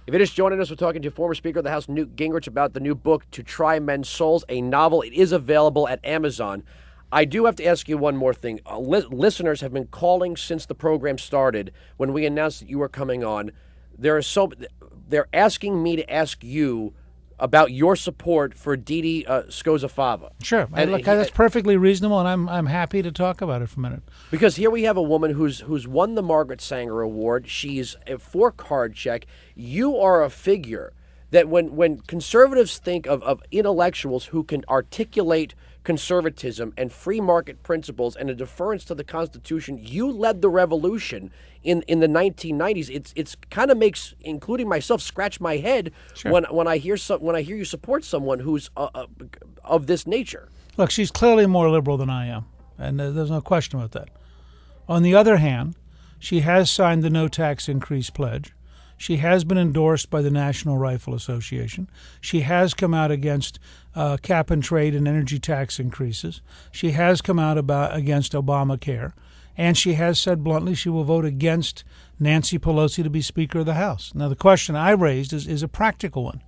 If you're just joining us, we're talking to former Speaker of the House Newt Gingrich about the new book, To Try Men's Souls, a novel. It is available at Amazon. I do have to ask you one more thing. Listeners have been calling since the program started when we announced that you were coming on. They're asking me to ask you about your support for Dede Scozzafava. Sure. That's perfectly reasonable, and I'm happy to talk about it for a minute. Because here we have a woman who's won the Margaret Sanger Award. She's a four-card check. You are a figure that when conservatives think of intellectuals who can articulate conservatism and free market principles and a deference to the Constitution, you led the revolution in the 1990s. It's kind of makes, including myself, scratch my head when I hear you support someone who's of this nature. Look, she's clearly more liberal than I am, and there's no question about that. On the other hand, she has signed the no tax increase pledge. She has been endorsed by the National Rifle Association. She has come out against cap and trade and energy tax increases. She has come out against Obamacare. And she has said bluntly she will vote against Nancy Pelosi to be Speaker of the House. Now, the question I raised is a practical one.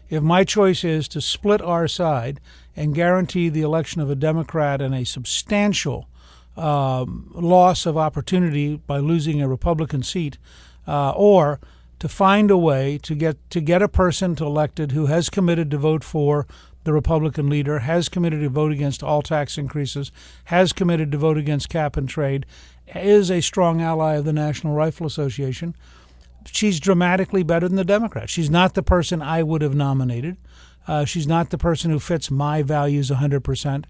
If my choice is to split our side and guarantee the election of a Democrat and a substantial loss of opportunity by losing a Republican seat, or to find a way to get a person elected who has committed to vote for the Republican leader, has committed to vote against all tax increases, has committed to vote against cap and trade, is a strong ally of the National Rifle Association, she's dramatically better than the Democrat. She's not the person I would have nominated. She's not the person who fits my values 100%.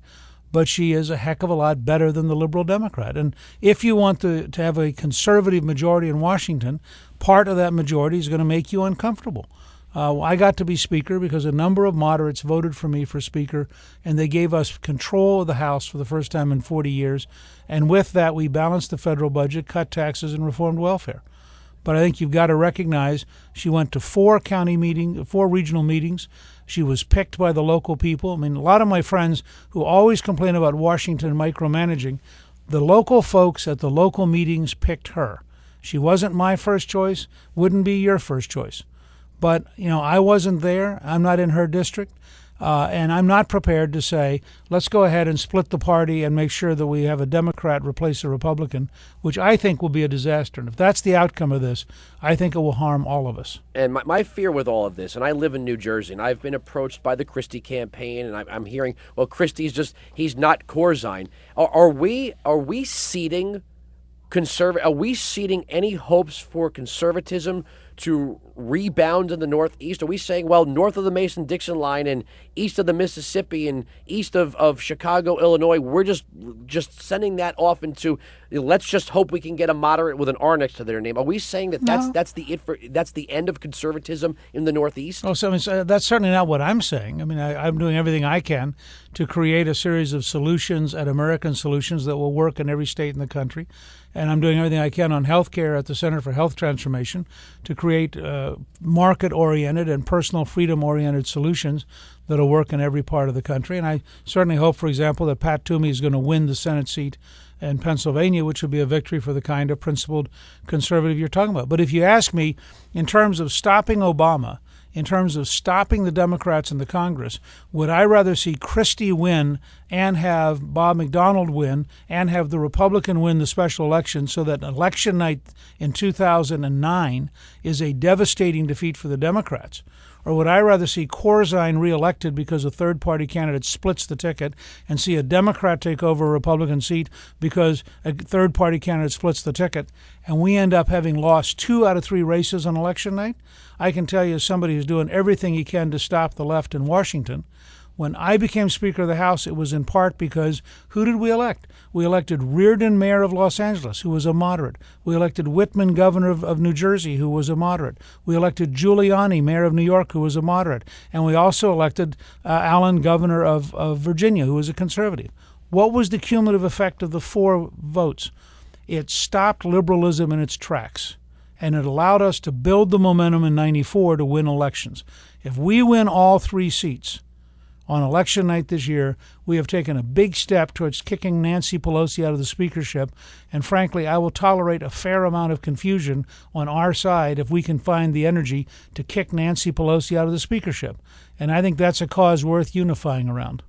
But she is a heck of a lot better than the liberal Democrat. And if you want to have a conservative majority in Washington, part of that majority is going to make you uncomfortable. I got to be Speaker because a number of moderates voted for me for Speaker, and they gave us control of the House for the first time in 40 years. And with that, we balanced the federal budget, cut taxes, and reformed welfare. But I think you've got to recognize she went to 4 regional meetings. She was picked by the local people. I mean, a lot of my friends who always complain about Washington micromanaging, the local folks at the local meetings picked her. She wasn't my first choice, wouldn't be your first choice. But, I wasn't there. I'm not in her district. And I'm not prepared to say, let's go ahead and split the party and make sure that we have a Democrat replace a Republican, which I think will be a disaster. And if that's the outcome of this, I think it will harm all of us. And my fear with all of this, and I live in New Jersey, and I've been approached by the Christie campaign, and I'm hearing, well, Christie's he's not Corzine. Are we seeding any hopes for conservatism to rebound in the Northeast? Are we saying, well, north of the Mason-Dixon line and east of the Mississippi and east of Chicago, Illinois, we're just sending that off into, let's just hope we can get a moderate with an R next to their name? Are we saying that that's the end of conservatism in the Northeast? Oh, so that's certainly not what I'm saying. I mean, I'm doing everything I can to create a series of solutions at American Solutions that will work in every state in the country. And I'm doing everything I can on healthcare at the Center for Health Transformation to create market-oriented and personal freedom-oriented solutions that will work in every part of the country. And I certainly hope, for example, that Pat Toomey is going to win the Senate seat in Pennsylvania, which would be a victory for the kind of principled conservative you're talking about. But if you ask me, in terms of stopping Obama, in terms of stopping the Democrats in the Congress, would I rather see Christie win and have Bob McDonnell win and have the Republican win the special election so that election night in 2009 is a devastating defeat for the Democrats? Or would I rather see Corzine reelected because a third-party candidate splits the ticket and see a Democrat take over a Republican seat because a third-party candidate splits the ticket and we end up having lost 2 out of 3 races on election night? I can tell you, as somebody who's doing everything he can to stop the left in Washington, when I became Speaker of the House, it was in part because who did we elect? We elected Reardon, mayor of Los Angeles, who was a moderate. We elected Whitman, governor of New Jersey, who was a moderate. We elected Giuliani, mayor of New York, who was a moderate. And we also elected Allen, governor of Virginia, who was a conservative. What was the cumulative effect of the 4 votes? It stopped liberalism in its tracks, and it allowed us to build the momentum in '94 to win elections. If we win all 3 seats, On election night this year, we have taken a big step towards kicking Nancy Pelosi out of the speakership, and frankly, I will tolerate a fair amount of confusion on our side if we can find the energy to kick Nancy Pelosi out of the speakership. And I think that's a cause worth unifying around.